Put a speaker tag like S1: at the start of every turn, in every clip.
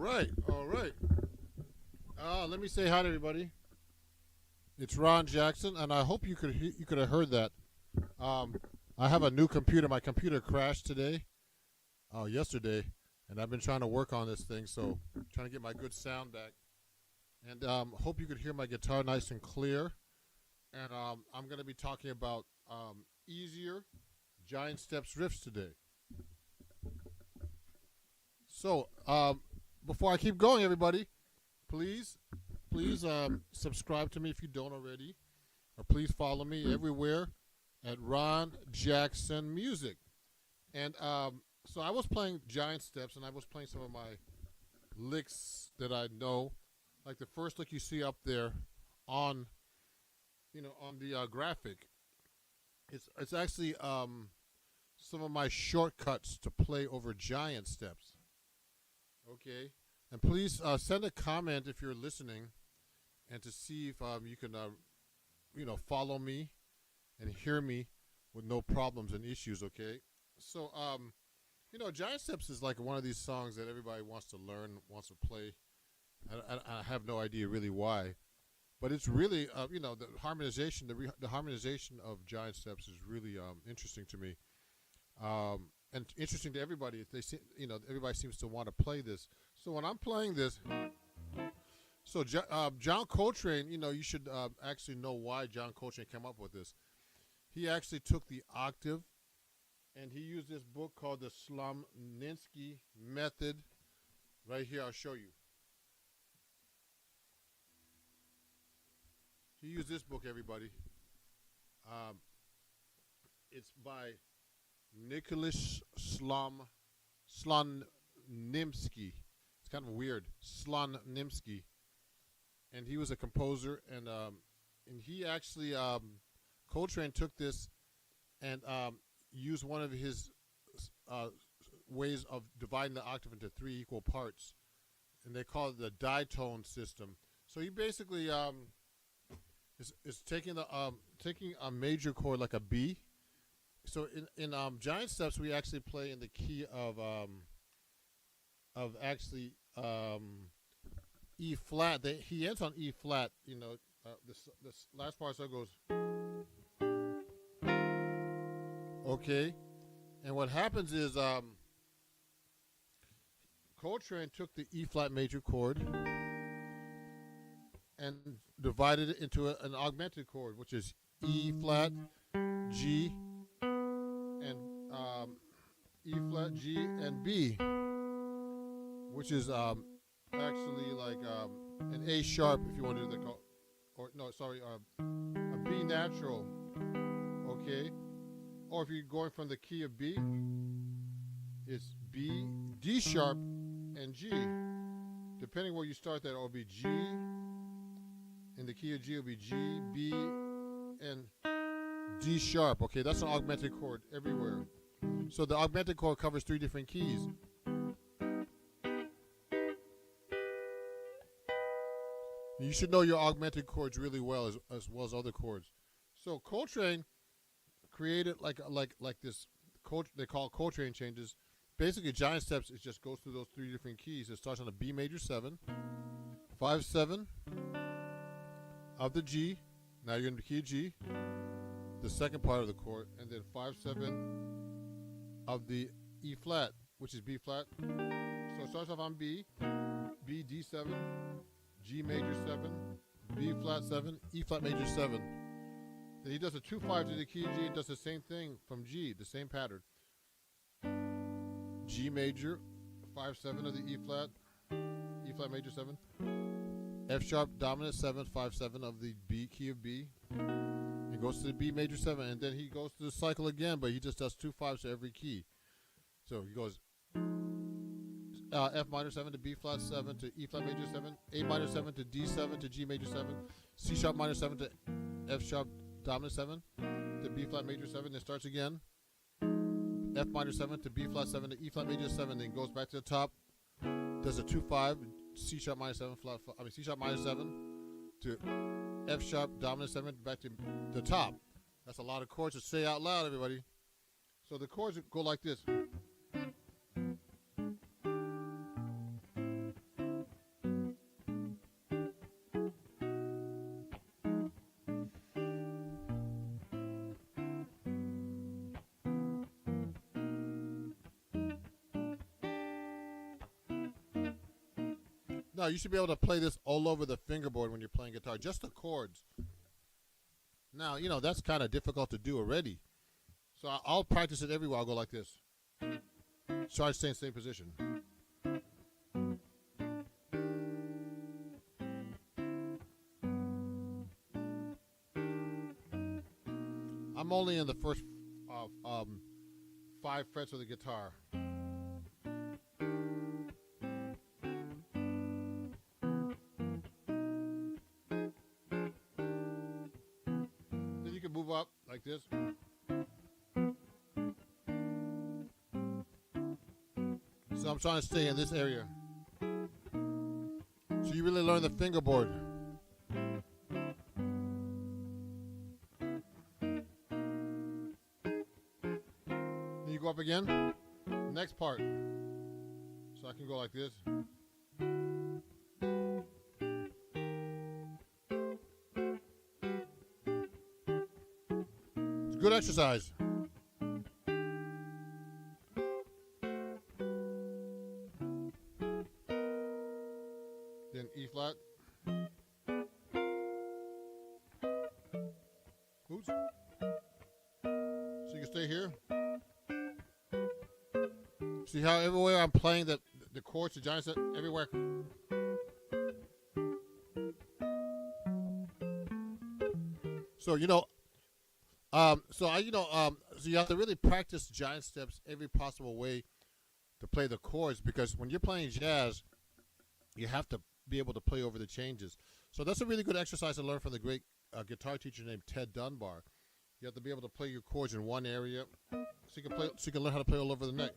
S1: right, all right. Let me say hi to everybody. It's Ron Jackson, and I hope you could have heard that. Um, I have a new computer. My computer crashed today, yesterday, and I've been trying to work on this thing, so trying to get my good sound back. And hope you could hear my guitar nice and clear. And I'm going to be talking about easier giant steps riffs today. So before I keep going, everybody, please subscribe to me if you don't already, or please follow me everywhere at Ron Jackson Music. And so I was playing giant steps, and I was playing some of my licks that I know, like the first lick you see up there on on the graphic. It's actually some of my shortcuts to play over giant steps. Okay, and please send a comment if you're listening, and to see if you can follow me and hear me with no problems and issues. Okay, so giant steps is like one of these songs that everybody wants to learn, wants to play. I have no idea really why, but it's really the harmonization, the harmonization of giant steps is really interesting to me, and interesting to everybody. If they see, everybody seems to want to play this. So when I'm playing this, so John Coltrane, you should actually know why John Coltrane came up with this. He actually took the octave, and he used this book called the Slomninsky Method. Right here, I'll show you. He used this book, everybody. It's by Nicholas Slonimsky. It's kind of weird, Slonimsky, and he was a composer, and he actually Coltrane took this and used one of his ways of dividing the octave into three equal parts, and they call it the ditone system. So he basically is taking a major chord like a B. So in giant steps, we actually play in the key of actually E flat. He ends on E flat. This last part so it goes. Okay, and what happens is Coltrane took the E flat major chord and divided it into an augmented chord, which is E flat, G, and E flat, G, and B, which is actually like an A sharp, if you want to do that, or no, sorry, a B natural, okay, or if you're going from the key of B, it's B, D sharp, and G. Depending where you start that, it'll be G. In the key of G, it'll be G, B, and D sharp. Okay, that's an augmented chord everywhere. So the augmented chord covers three different keys. You should know your augmented chords really well, as well as other chords. So Coltrane created like this. They call Coltrane changes. Basically, giant steps, it just goes through those three different keys. It starts on a B major 7, 5/7 of the G. Now you're in the key of G, the second part of the chord, and then 5/7 of the E flat, which is B flat. So it starts off on B, B D7, G major 7, B flat 7, E flat major 7. Then he does a 2/5 to the key of G and does the same thing from G, the same pattern. G major, 5/7 of the E flat major 7, F sharp dominant 7, 5/7 of the B key of B. He goes to the B major 7, and then he goes to the cycle again, but he just does 2/5 to every key. So he goes F minor 7 to B flat 7 to E flat major 7, A minor 7 to D7 to G major 7, C sharp minor 7 to F sharp dominant 7 to B flat major 7, then starts again. F minor 7 to B flat 7 to E flat major 7, then goes back to the top, does a 2/5, C sharp minor 7 flat, C sharp minor 7 to F sharp dominant 7 back to the top. That's a lot of chords to say out loud, everybody. So the chords go like this. No, you should be able to play this all over the fingerboard when you're playing guitar, just the chords. Now, that's kind of difficult to do already. So I'll practice it everywhere. I'll go like this. Try to stay in the same position. I'm only in the first 5 frets of the guitar. Then you can move up like this. So I'm trying to stay in this area. So you really learn the fingerboard. Then you go up again. Next part. So I can go like this. It's good exercise. Then E flat. Oops. So you can stay here. See how everywhere I'm playing the chords, the giant step, everywhere. So so you have to really practice giant steps every possible way to play the chords, because when you're playing jazz, you have to be able to play over the changes. So that's a really good exercise to learn from the great guitar teacher named Ted Dunbar. You have to be able to play your chords in one area, so you can learn how to play all over the neck.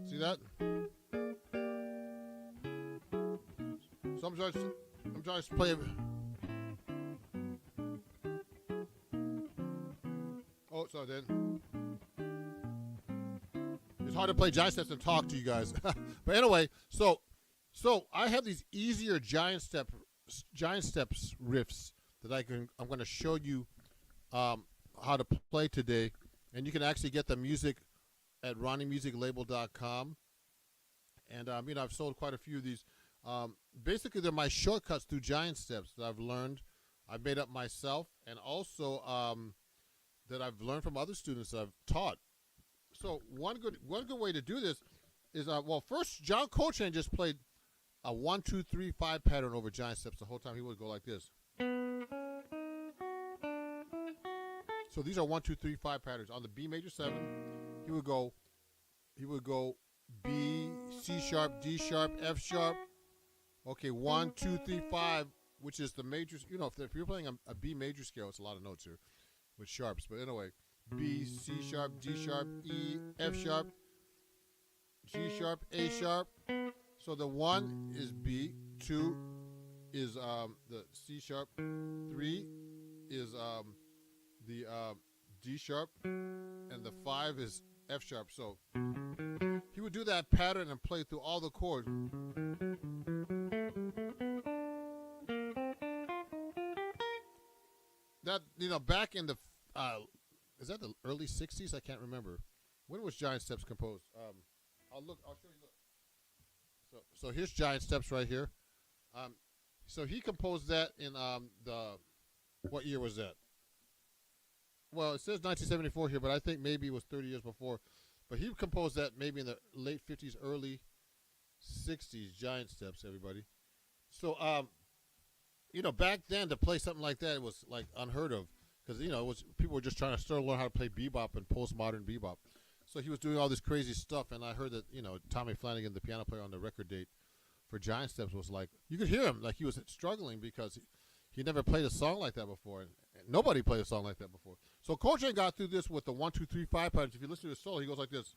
S1: See that? So I'm trying to play. Oh, sorry, then. It's hard to play giant steps and talk to you guys. But anyway, so I have these easier giant steps riffs that I'm going to show you how to play today, and you can actually get the music at ronniemusiclabel.com. And I've sold quite a few of these. Basically, they're my shortcuts through giant steps that I've learned, I've made up myself, and also that I've learned from other students that I've taught. So one good way to do this is first John Coltrane just played a 1, 2, 3, 5 pattern over giant steps the whole time. He would go like this. So these are 1, 2, 3, 5 patterns. On the B major 7, he would go B, C sharp, D sharp, F sharp. Okay, 1, 2, 3, 5, which is the major. If you're playing a B major scale, it's a lot of notes here with sharps. But anyway, B, C sharp, D sharp, E, F sharp, G sharp, A sharp. So the 1 is B, 2 is the C sharp, 3 is the D sharp, and the 5 is F sharp. So he would do that pattern and play through all the chords. That back in the is that the early 60s? I can't remember. When was Giant Steps composed? I'll show you. Look. So here's Giant Steps right here. So he composed that in what year was that? Well, it says 1974 here, but I think maybe it was 30 years before. But he composed that maybe in the late 50s, early 60s. Giant Steps, everybody. So back then to play something like that, it was like unheard of, because people were just trying to still learn how to play bebop and postmodern bebop. So he was doing all this crazy stuff, and I heard that Tommy Flanagan, the piano player on the record date for Giant Steps, was like, you could hear him like he was struggling because he never played a song like that before, and nobody played a song like that before. So Coltrane got through this with the 1, 2, 3, 5 patterns. If you listen to his solo, he goes like this.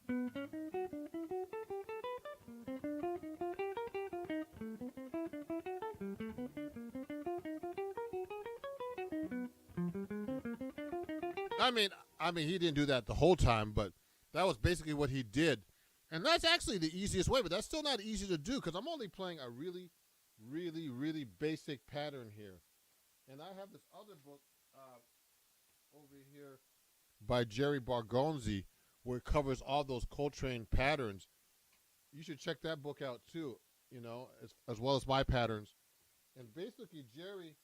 S1: I mean, he didn't do that the whole time, but that was basically what he did. And that's actually the easiest way, but that's still not easy to do, because I'm only playing a really, really, really basic pattern here. And I have this other book over here by Jerry Bargonzi, where it covers all those Coltrane patterns. You should check that book out too, you know, as well as my patterns. And basically, Jerry,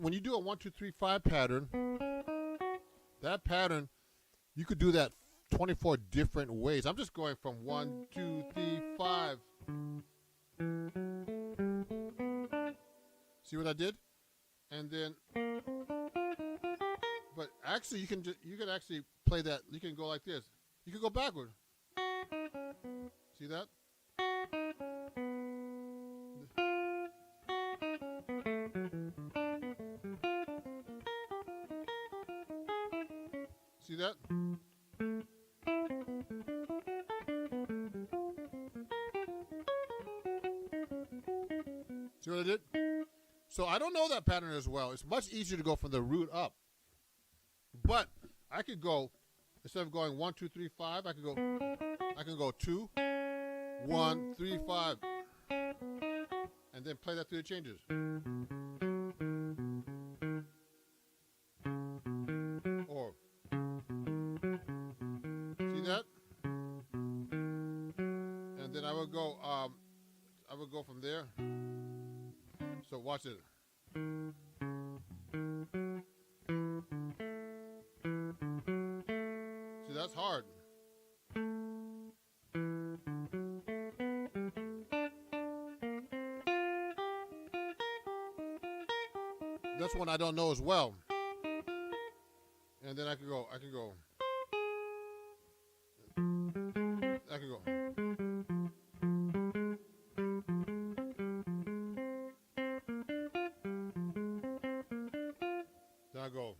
S1: when you do a 1, 2, 3, 5 pattern, that pattern, you could do that 24 different ways. I'm just going from 1, 2, 3, 5. See what I did? And then, but actually, you can actually play that. You can go like this. You can go backward. See that? See that? See what I did? So I don't know that pattern as well. It's much easier to go from the root up. But I could go, instead of going 1, 2, 3, 5, I can go 2, 1, 3, 5. And then play that through the changes. Or see that? And then I would go from there. So watch it. See, that's hard. That's one I don't know as well. And then I can go. Then I go.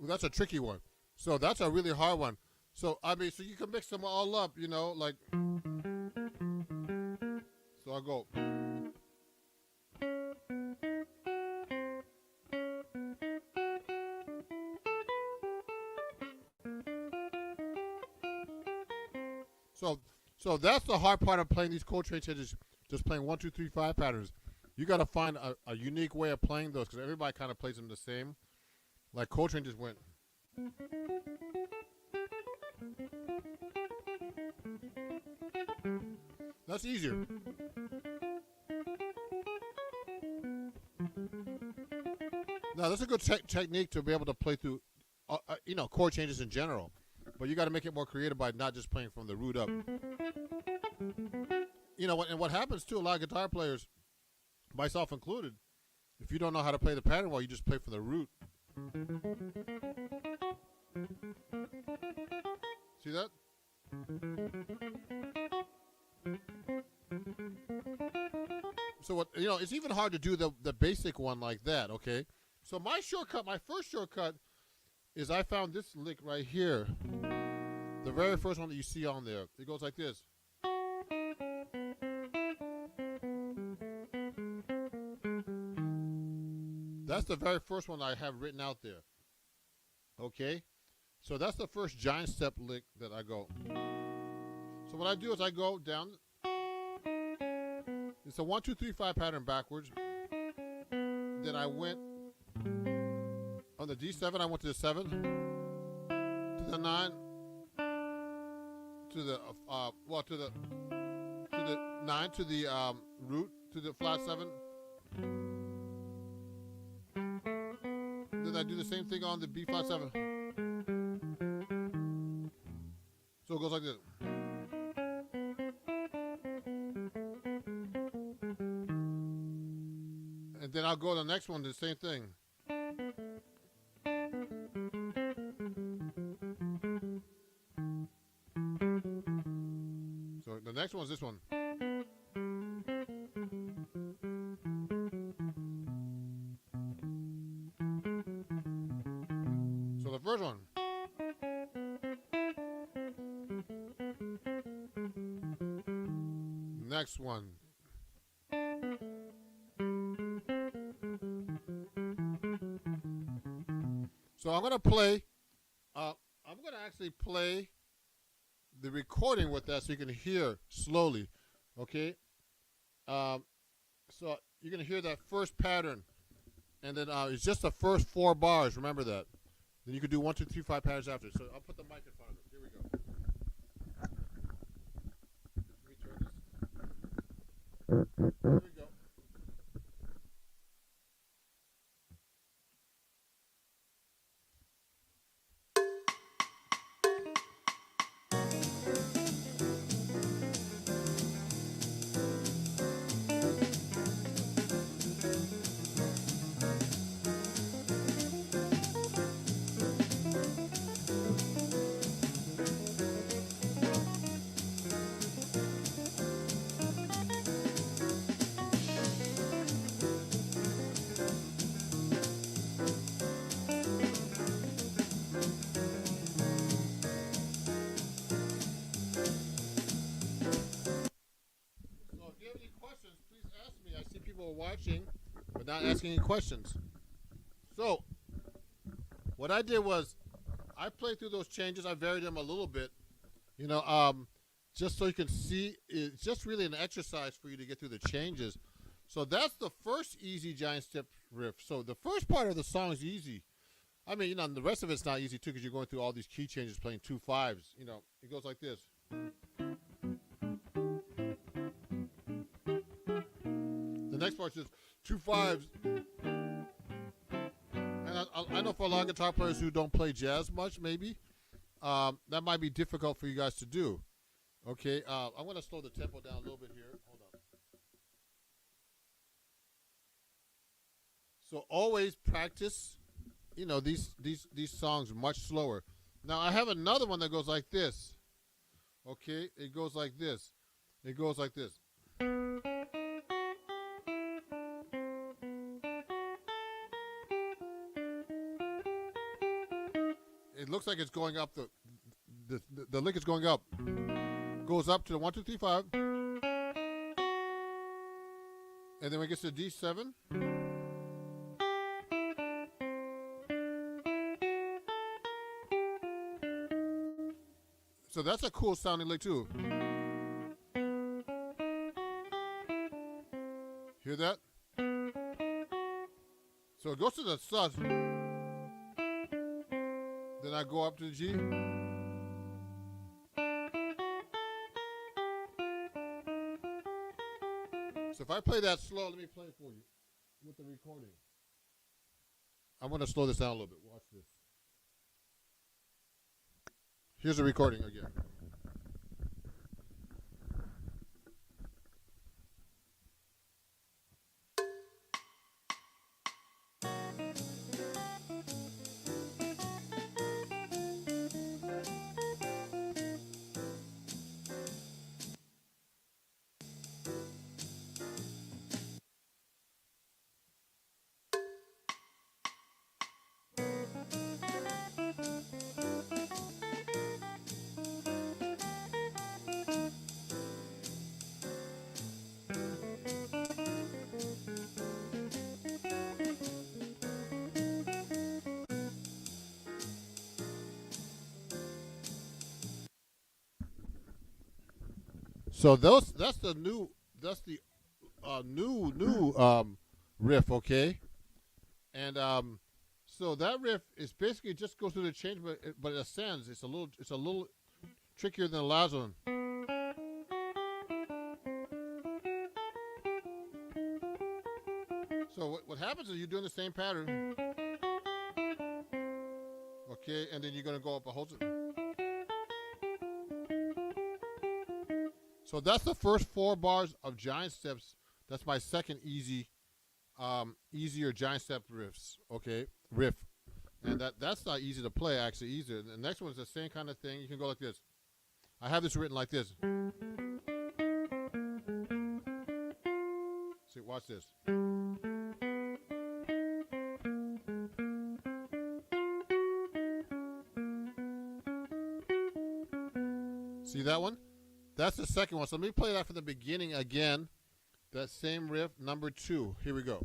S1: Well, that's a tricky one. So that's a really hard one. So I mean, so you can mix them all up, you know, like. So I go. So that's the hard part of playing these Coltrane changes. Just playing 1, 2, 3, 5 patterns. You got to find a unique way of playing those because everybody kind of plays them the same. Like Coltrane just went. That's easier. Now that's a good technique to be able to play through, you know, chord changes in general. But you got to make it more creative by not just playing from the root up. You know, and what happens too, a lot of guitar players, myself included, if you don't know how to play the pattern well, you just play from the root. See that? So what, you know, it's even hard to do the basic one like that, okay? So my first shortcut is I found this lick right here. The very first one that you see on there. It goes like this. That's the very first one I have written out there. Okay? So that's the first giant step lick that I go. So what I do is I go down. It's a 1, 2, 3, 5 pattern backwards. Then I went on the D7, I went to the 7, to the 9, to the to the 9, to the root, to the flat 7. Then I do the same thing on the B flat 7. So it goes like this. And then I'll go to the next one, the same thing. So the next one is this one. So the first one. Next one. So I'm gonna play. I'm gonna actually play the recording with that so you can hear slowly. Okay. So you're gonna hear that first pattern, and then it's just the first 4 bars. Remember that. Then you can do 1, 2, 3, 5 patterns after. So I'll put the mic in front of it. Here we go. Let me turn this. Here we go. So if you have any questions, please ask me. I see people are watching, but not asking any questions. So what I did was I played through those changes. I varied them a little bit, you know, just so you can see. It's just really an exercise for you to get through the changes. So that's the first easy giant step riff. So the first part of the song is easy. I mean, you know, the rest of it's not easy too because you're going through all these key changes, playing 2 5s. You know, it goes like this. The next part is 2 5s. And I know for a lot of guitar players who don't play jazz much, maybe, that might be difficult for you guys to do. Okay, I'm going to slow the tempo down a little bit here. Hold on. So always practice, you know, these songs much slower. Now I have another one that goes like this. Okay, it goes like this. It goes like this. It looks like it's going up. The lick is going up. Goes up to the 1, 2, 3, 5, and then when it gets to D7, so that's a cool sounding lick too. Hear that? So it goes to the sus. Then I go up to the G. So if I play that slow, let me play it for you with the recording. I'm going to slow this down a little bit. Watch this. Here's the recording again. So that's the new riff, okay? And so that riff is basically just goes through the change, but it ascends. It's a little trickier than the last one. So what happens is you're doing the same pattern, okay, and then you're gonna go up a whole. So that's the first 4 bars of giant steps. That's my second easier giant step riff. And that's not easy to play, actually, either. The next one is the same kind of thing. You can go like this. I have this written like this. See, watch this. See that one? That's the second one. So let me play that from the beginning again. That same riff, number 2. Here we go.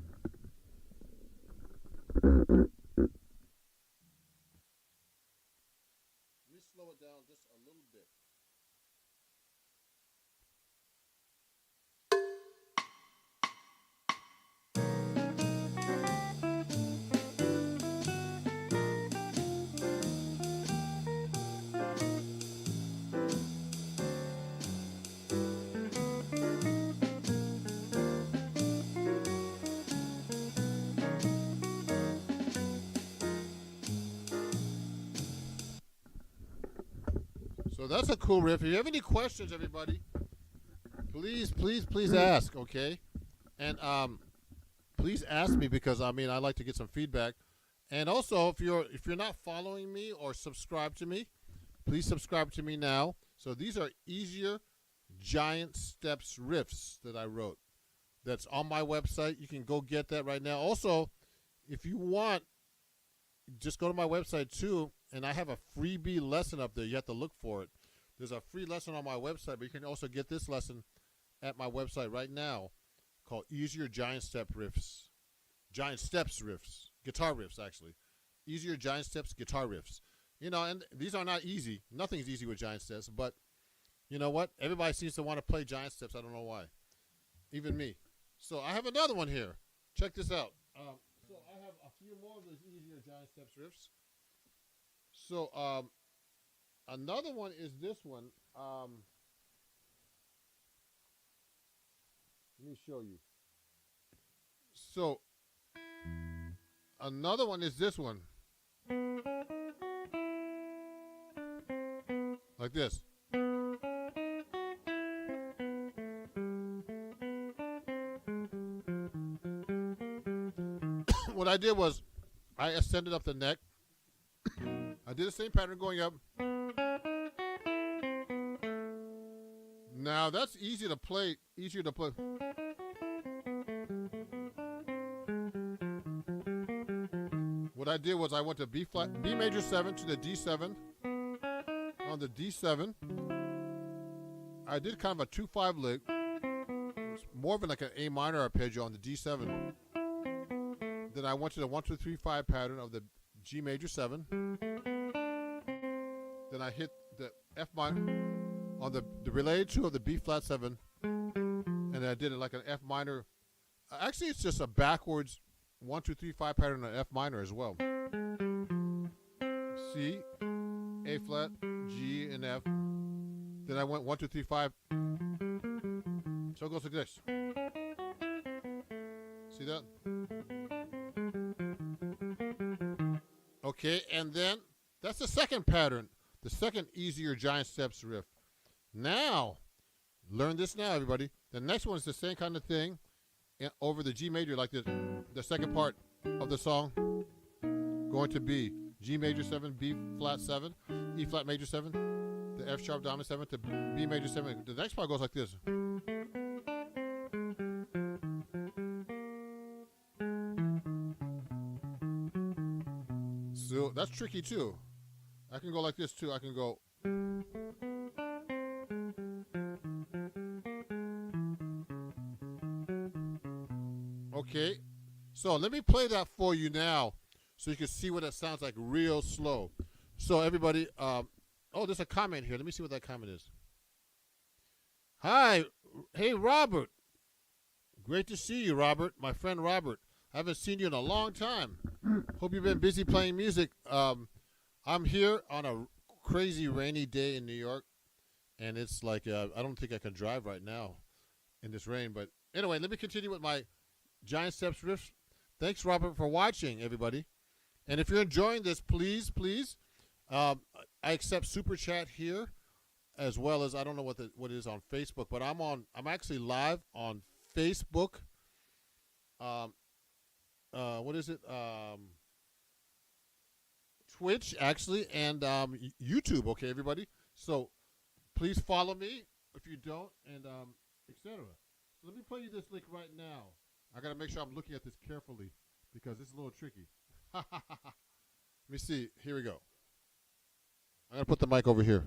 S1: that's a cool riff. If you have any questions, everybody, please ask, okay? And please ask me because I mean I like to get some feedback. And also, if you're not following me or subscribe to me, please subscribe to me now. So these are easier giant steps riffs that I wrote. That's on my website. You can go get that right now. Also, if you want, just go to my website too, and I have a freebie lesson up there. You have to look for it. There's a free lesson on my website, but you can also get this lesson at my website right now called Easier Giant Step Riffs. Giant Steps Riffs. Guitar riffs, actually. Easier giant steps, guitar riffs. You know, and these are not easy. Nothing's easy with giant steps, but you know what? Everybody seems to want to play giant steps. I don't know why. Even me. So I have another one here. Check this out. So I have a few more of those easier giant steps riffs. So another one is this one. Let me show you. So another one is this one. Like this. What I did was I ascended up the neck. I did the same pattern going up. Now that's easier to play. What I did was I went to B major 7 to the D7. On the D7, I did kind of a 2-5 lick. It's more of like an A minor arpeggio on the D7. Then I went to the 1-2-3-5 pattern of the G major 7. Then I hit the F minor on the related 2 of the B flat 7. And then I did it like an F minor. Actually, it's just a backwards 1-2-3-5 pattern on F minor as well. C, A flat, G, and F. Then I went 1-2-3-5. So it goes like this. See that? Okay, and then that's the second pattern, the second easier giant steps riff. Now, learn this now, everybody. The next one is the same kind of thing over the G major, like this. The second part of the song going to be G major 7, B flat 7, E flat major 7, the F sharp dominant 7 to B major 7. The next part goes like this. So that's tricky too. I can go like this too. I can go. Okay, so let me play that for you now so you can see what it sounds like real slow. So everybody, oh, there's a comment here. Let me see what that comment is. Hi, hey, Robert. Great to see you, Robert, my friend Robert. I haven't seen you in a long time. Hope you've been busy playing music. I'm here on a crazy rainy day in New York, and it's like I don't think I can drive right now in this rain. But anyway, let me continue with my Giant Steps riffs. Thanks, Robert, for watching, everybody. And if you're enjoying this, please, I accept Super Chat here, as well as I don't know what it is on Facebook, but I'm actually live on Facebook. What is it? Twitch, actually, and YouTube. Okay, everybody. So please follow me if you don't, and etc. So let me play you this lick right now. I gotta make sure I'm looking at this carefully because it's a little tricky. Let me see. Here we go. I'm gonna put the mic over here.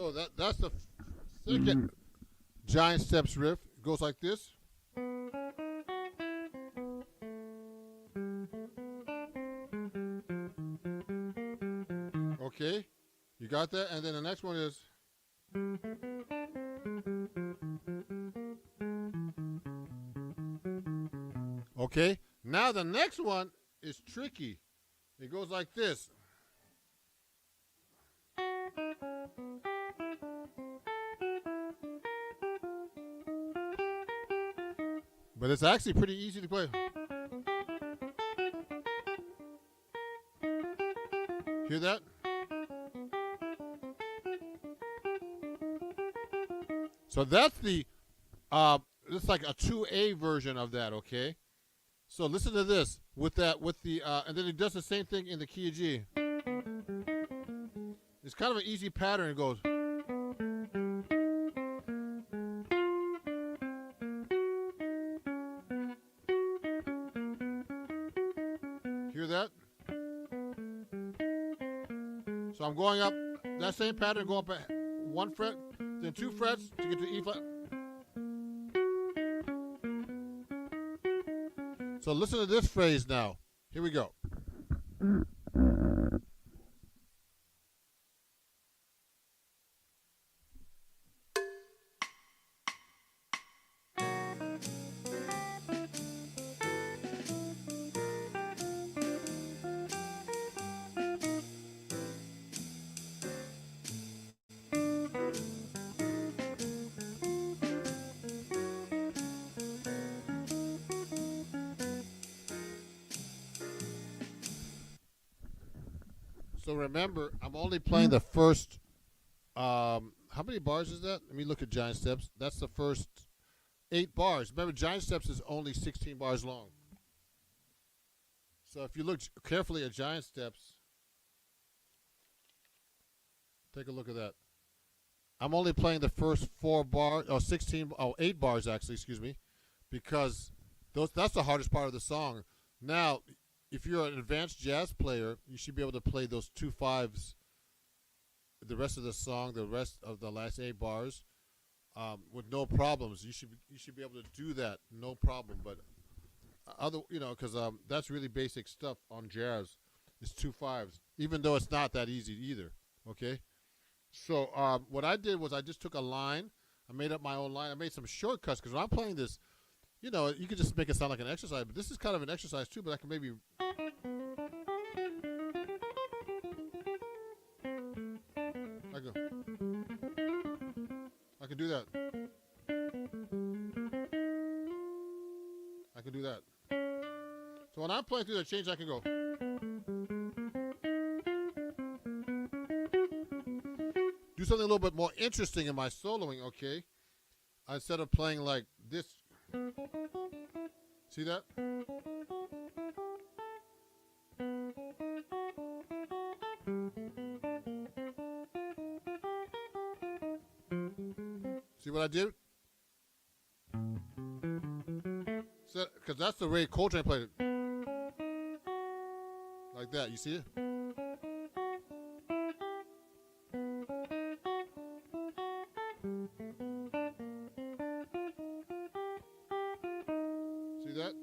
S1: So that's the second giant steps riff. It goes like this. Okay, you got that? And then the next one is. Okay, now the next one is tricky. It goes like this. But it's actually pretty easy to play. Hear that? So that's the, it's like a 2A version of that, okay? So listen to this with that, with the, and then it does the same thing in the key of G. It's kind of an easy pattern. It goes. Hear that? So I'm going up that same pattern, go up at 1 fret, then 2 frets to get to E flat. So listen to this phrase now. Here we go. So remember, I'm only playing the first, how many bars is that? Let me look at Giant Steps. That's the first 8 bars. Remember, Giant Steps is only 16 bars long. So if you look carefully at Giant Steps, take a look at that. I'm only playing the first 4 bars, 8 bars actually, excuse me, because that's the hardest part of the song. Now, if you're an advanced jazz player, you should be able to play those 2 5s the rest of the song, the rest of the last 8 bars, with no problems. You should be able to do that, no problem. But because that's really basic stuff on jazz. It's 2 5s, even though it's not that easy either. Okay, so what I did was I just took a line. I made up my own line. I made some shortcuts because when I'm playing this, you could just make it sound like an exercise, but this is kind of an exercise too. But I can maybe. I can do that. I can do that. So when I'm playing through the change, I can go. Do something a little bit more interesting in my soloing, okay? Instead of playing like this. See that? See what I did? Because that's the way Coltrane played it. Like that, you see it? See that?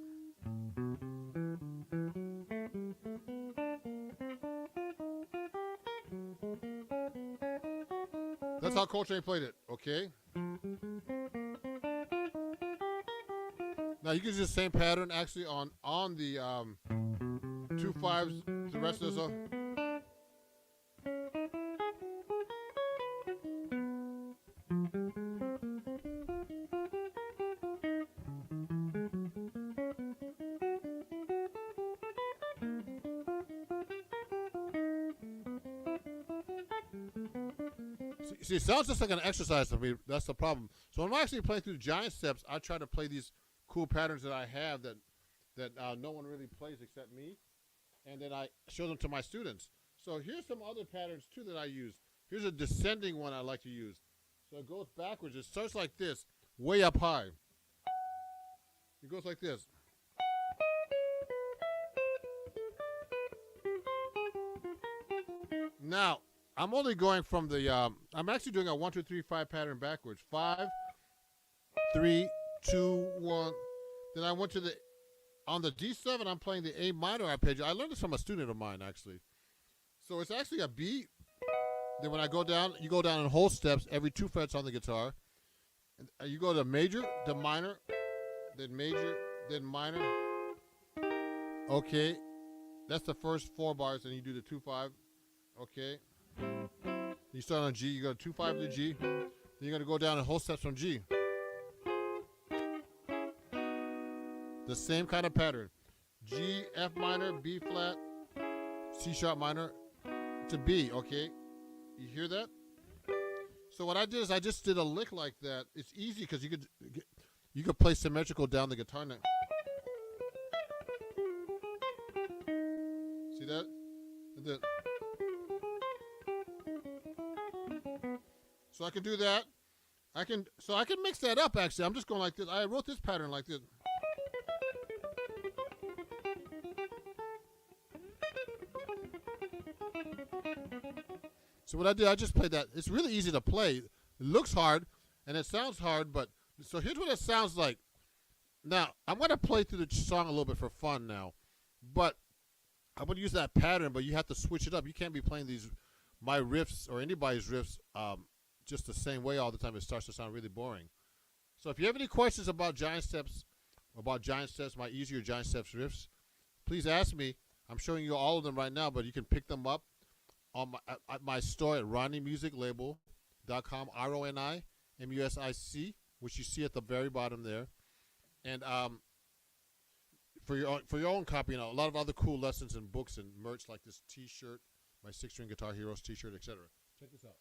S1: That's how Coltrane played it, okay? Now you can use the same pattern actually on the 2 5s, the rest of the song. See, it sounds just like an exercise to me. That's the problem. So when I'm actually playing through Giant Steps, I try to play these cool patterns that I have that no one really plays except me, and then I show them to my students. So here's some other patterns too that I use. Here's a descending one I like to use. So it goes backwards. It starts like this, way up high. It goes like this. Now, I'm only going from the. I'm actually doing a 1 2 3 5 pattern backwards. 5, 3, 2, 1. Then I went to the on the D7. I'm playing the A minor arpeggio. I learned this from a student of mine actually. So it's actually a B. Then when I go down, you go down in whole steps every 2 frets on the guitar. And you go to major, then minor, then minor. Okay, that's the first 4 bars, and you do the 2 5. Okay. You start on G. You go 2 5 to G. Then you're gonna go down in whole steps from G. The same kind of pattern. G, F minor, B flat, C sharp minor to B. Okay. You hear that? So what I did is I just did a lick like that. It's easy because you could play symmetrical down the guitar neck. See that? And then, so I can do that. I can mix that up actually. I'm just going like this. I wrote this pattern like this. So what I did, I just played that. It's really easy to play. It looks hard, and it sounds hard, but so here's what it sounds like. Now, I'm going to play through the song a little bit for fun now, but I'm going to use that pattern, but you have to switch it up. You can't be playing my riffs or anybody's riffs just the same way all the time. It starts to sound really boring. So if you have any questions about Giant Steps, my easier Giant Steps riffs, please ask me. I'm showing you all of them right now, but you can pick them up on at my store at RonnieMusicLabel.com, RONIMUSIC, which you see at the very bottom there. And for your own copy, a lot of other cool lessons and books and merch like this T-shirt, my 6-string Guitar Heroes T-shirt, etc. Check this out.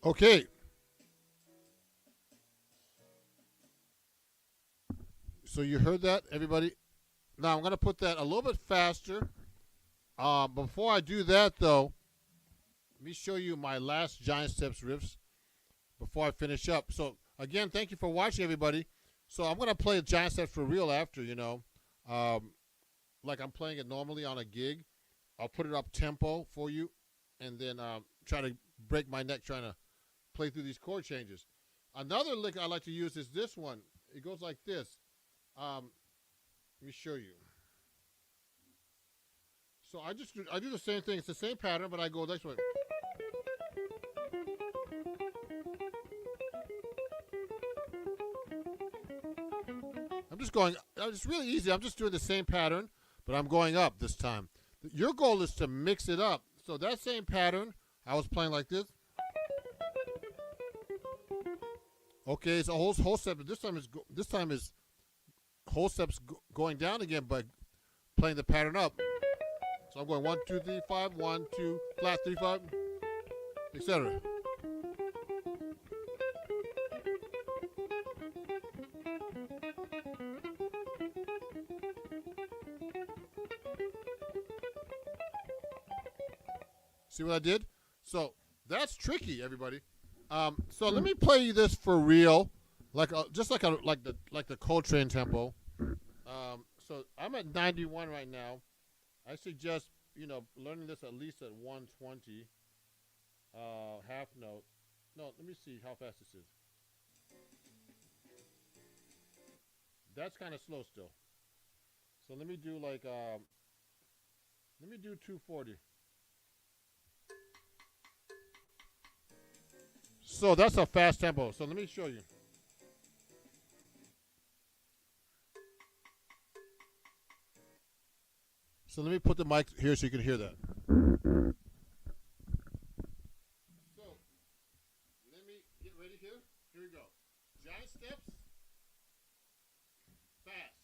S1: Okay. So you heard that, everybody? Now I'm going to put that a little bit faster. Before I do that, though, let me show you my last Giant Steps riffs before I finish up. So, again, thank you for watching, everybody. So I'm going to play Giant Steps for real after, like I'm playing it normally on a gig. I'll put it up tempo for you and then try to break my neck trying to play through these chord changes. Another lick I like to use is this one. It goes like this. Let me show you. So I do the same thing. It's the same pattern, but I go this way. just going, it's really easy. I'm just doing the same pattern, but I'm going up this time. Your goal is to mix it up. So that same pattern, I was playing like this. Okay, it's a whole step, but this time is whole steps going down again, but playing the pattern up. So I'm going 1, 2, 3, 5, 1, 2, flat, 3, 5, etc. See what I did? So that's tricky, everybody. So let me play you this for real, like the Coltrane tempo. So I'm at 91 right now. I suggest learning this at least at 120, half note. No, let me see how fast this is. That's kind of slow still. So let me do like 240. So that's a fast tempo. So let me show you. So let me put the mic here so you can hear that. So let me get ready here. Here we go. Giant steps. Fast.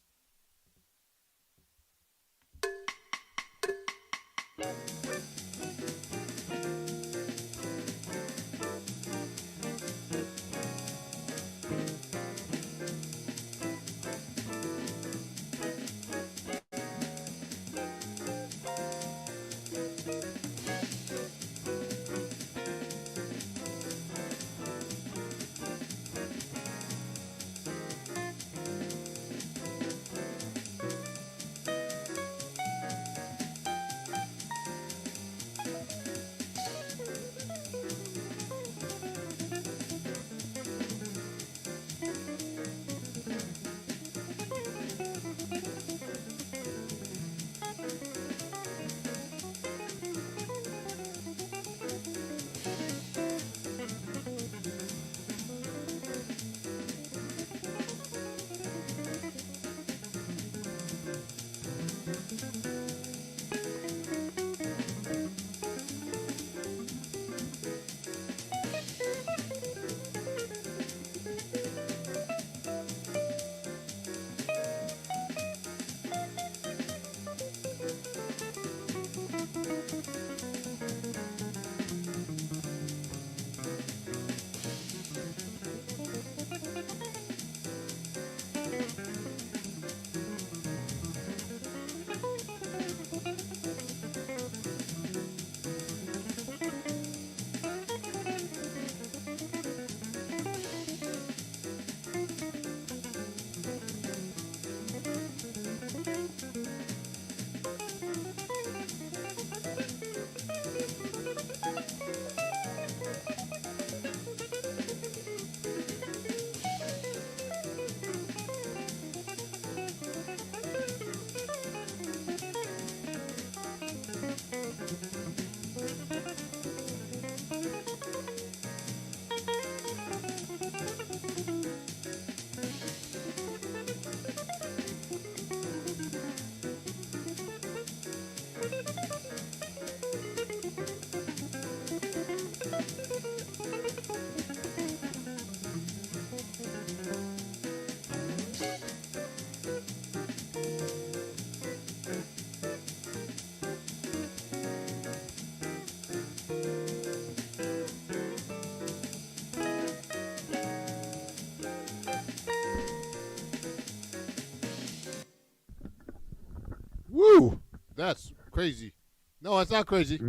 S1: Woo! That's crazy. No, it's not crazy.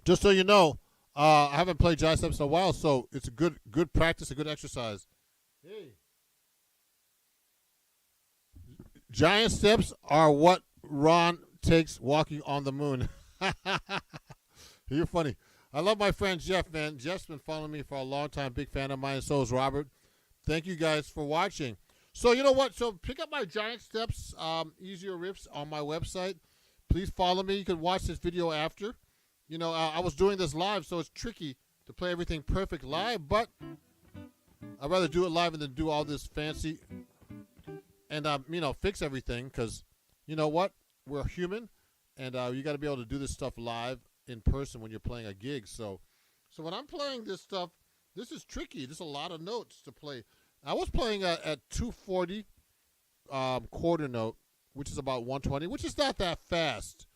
S1: Just so you know, I haven't played giant steps in a while, so it's a good practice, a good exercise. Hey. Giant steps are what Ron takes walking on the moon. You're funny. I love my friend Jeff, man. Jeff's been following me for a long time. Big fan of mine. So is Robert. Thank you guys for watching. So you know what? So pick up my giant steps, easier riffs on my website. Please follow me. You can watch this video after. I was doing this live, so it's tricky to play everything perfect live, but I'd rather do it live than do all this fancy and fix everything because you know what? We're human, and you got to be able to do this stuff live in person when you're playing a gig. So when I'm playing this stuff, this is tricky. There's a lot of notes to play. I was playing at 240 quarter note, which is about 120, which is not that fast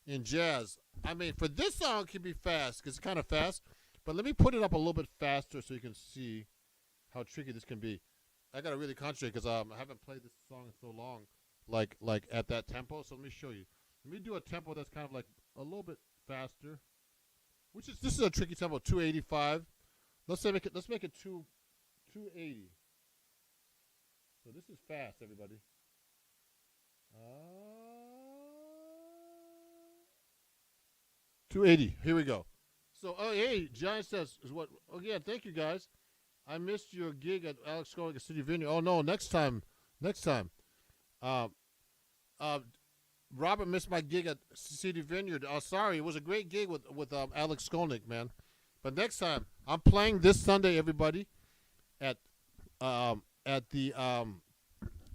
S1: in jazz. I mean, for this song, it can be fast because it's kind of fast. But let me put it up a little bit faster so you can see how tricky this can be. I gotta really concentrate because I haven't played this song in so long, like at that tempo. So let me show you. Let me do a tempo that's kind of like a little bit faster, this is a tricky tempo, 285. Let's make it 280. So this is fast, everybody. 280. Here we go. So, hey, Giant says, oh, yeah, thank you, guys. I missed your gig at Alex Skolnick at City Vineyard. Oh, no, next time. Robert missed my gig at City Vineyard. Oh, sorry. It was a great gig with Alex Skolnick, man. But next time, I'm playing this Sunday, everybody, at the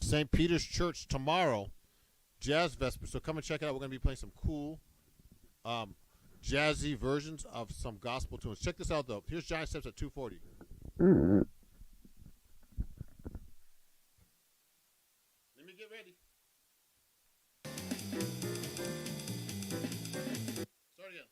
S1: St. Peter's Church tomorrow, Jazz Vesper. So come and check it out. We're going to be playing some cool jazzy versions of some gospel tunes. Check this out, though. Here's Giant Steps at 240. Let me get ready. Start again.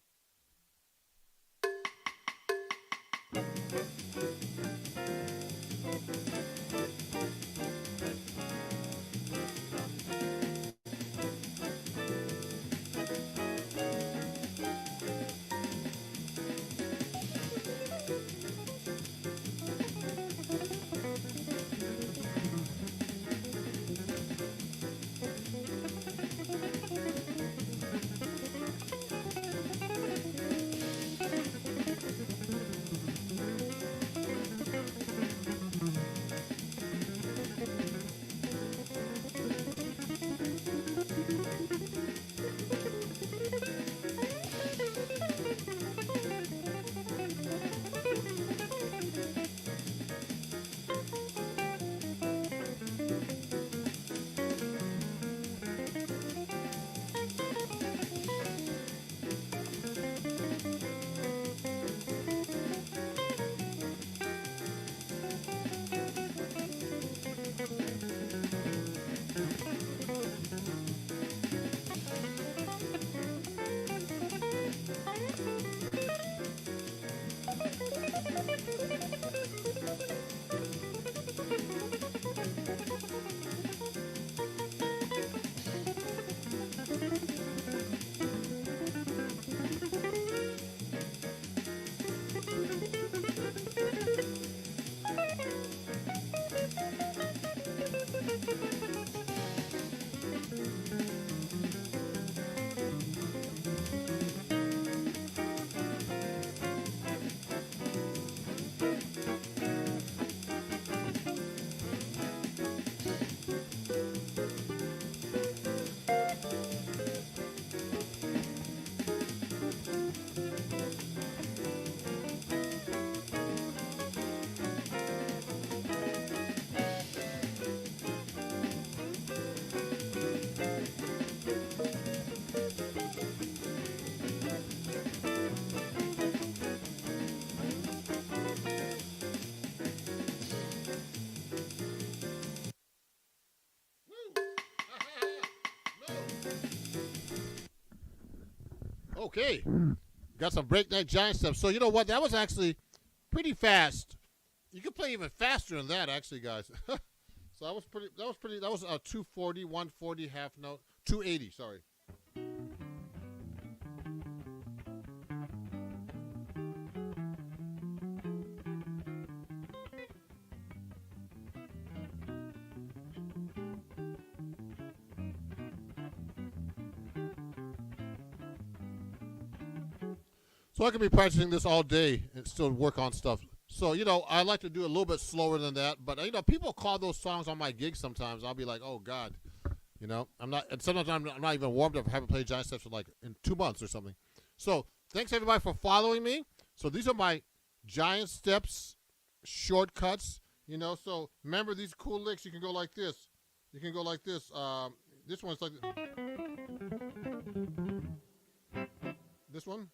S1: Okay. Got some breakneck giant stuff. So you know what? That was actually pretty fast. You could play even faster than that, actually, guys. So that was 240, 140 half note, 280. Sorry. So I could be practicing this all day and still work on stuff. So, I like to do a little bit slower than that. But, people call those songs on my gigs sometimes. I'll be like, oh, God. I'm not, and sometimes I'm not even warmed up. I haven't played Giant Steps for like in 2 months or something. So, thanks everybody for following me. So, these are my Giant Steps shortcuts. So remember these cool licks. You can go like this. You can go like this. This one's like this one.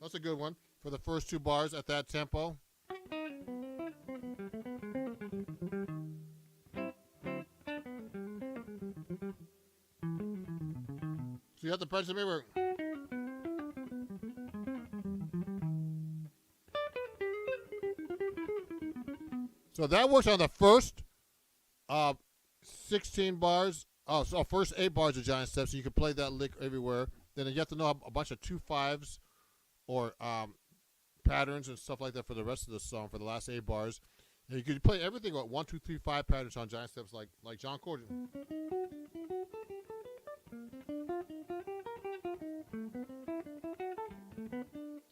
S1: That's a good one for the first 2 bars at that tempo. So you have to press the paper. So that works on the first 16 bars. Oh, so first 8 bars of giant steps. So you can play that lick everywhere. Then you have to know a bunch of 2/5s or patterns and stuff like that for the rest of the song for the last 8 bars. And you can play everything with 1, 2, 3, 5 patterns on giant steps like John Cordian.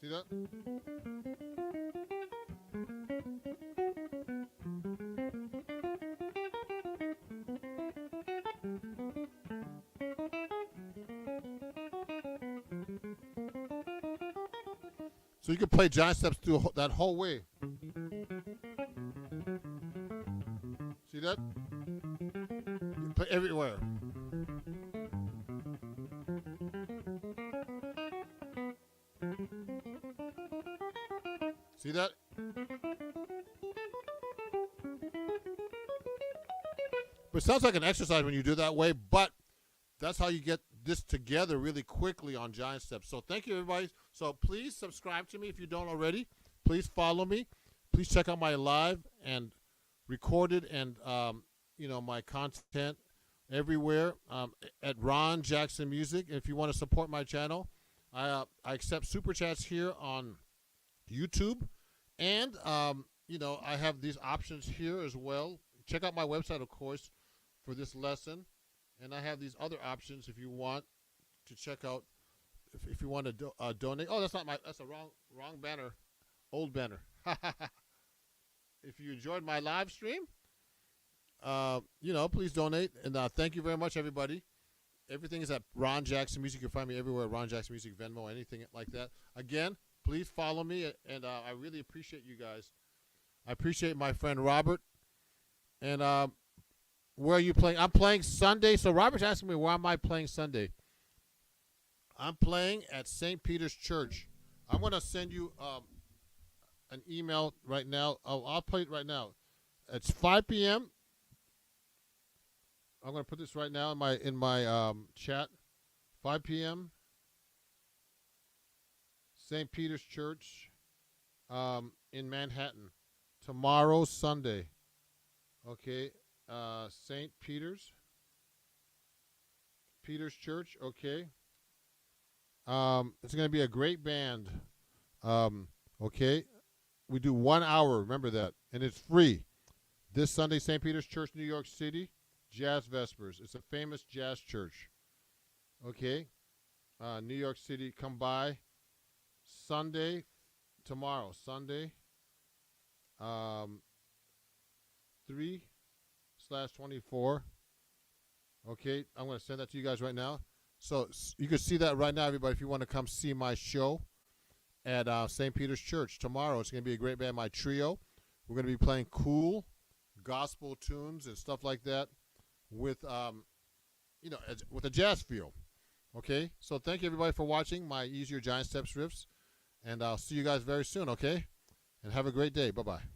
S1: See that? So you can play giant steps through that whole way. See that? You can play everywhere. See that? But it sounds like an exercise when you do that way, but that's how you get this together really quickly on giant steps. So thank you, everybody. So please subscribe to me if you don't already. Please follow me. Please check out my live and recorded and my content everywhere at Ron Jackson Music. If you want to support my channel, I accept super chats here on YouTube, and I have these options here as well. Check out my website, of course, for this lesson. And I have these other options if you want to check out. If you want to donate. Oh, that's a wrong banner, old banner. If you enjoyed my live stream, please donate. And thank you very much, everybody. Everything is at Ron Jackson Music. You can find me everywhere at Ron Jackson Music, Venmo, anything like that. Again, please follow me, and I really appreciate you guys. I appreciate my friend Robert. And where are you playing? I'm playing Sunday. So Robert's asking me, where am I playing Sunday? I'm playing at St. Peter's Church. I'm going to send you an email right now. I'll play it right now. It's 5 p.m. I'm going to put this right now in my chat. 5 p.m. St. Peter's Church in Manhattan. Tomorrow, Sunday. Okay. St. Peter's Church. Okay. It's going to be a great band. Okay. We do 1 hour. Remember that. And it's free. This Sunday, St. Peter's Church, New York City. Jazz Vespers. It's a famous jazz church. Okay. New York City. Come by. Sunday. Tomorrow. Sunday. 3/24. Okay. I'm going to send that to you guys right now. So you can see that right now, everybody, if you want to come see my show at St. Peter's Church tomorrow. It's going to be a great band, my trio. We're going to be playing cool gospel tunes and stuff like that with, with a jazz feel. Okay? So thank you, everybody, for watching my Easier Giant Steps Riffs. And I'll see you guys very soon, okay? And have a great day. Bye-bye.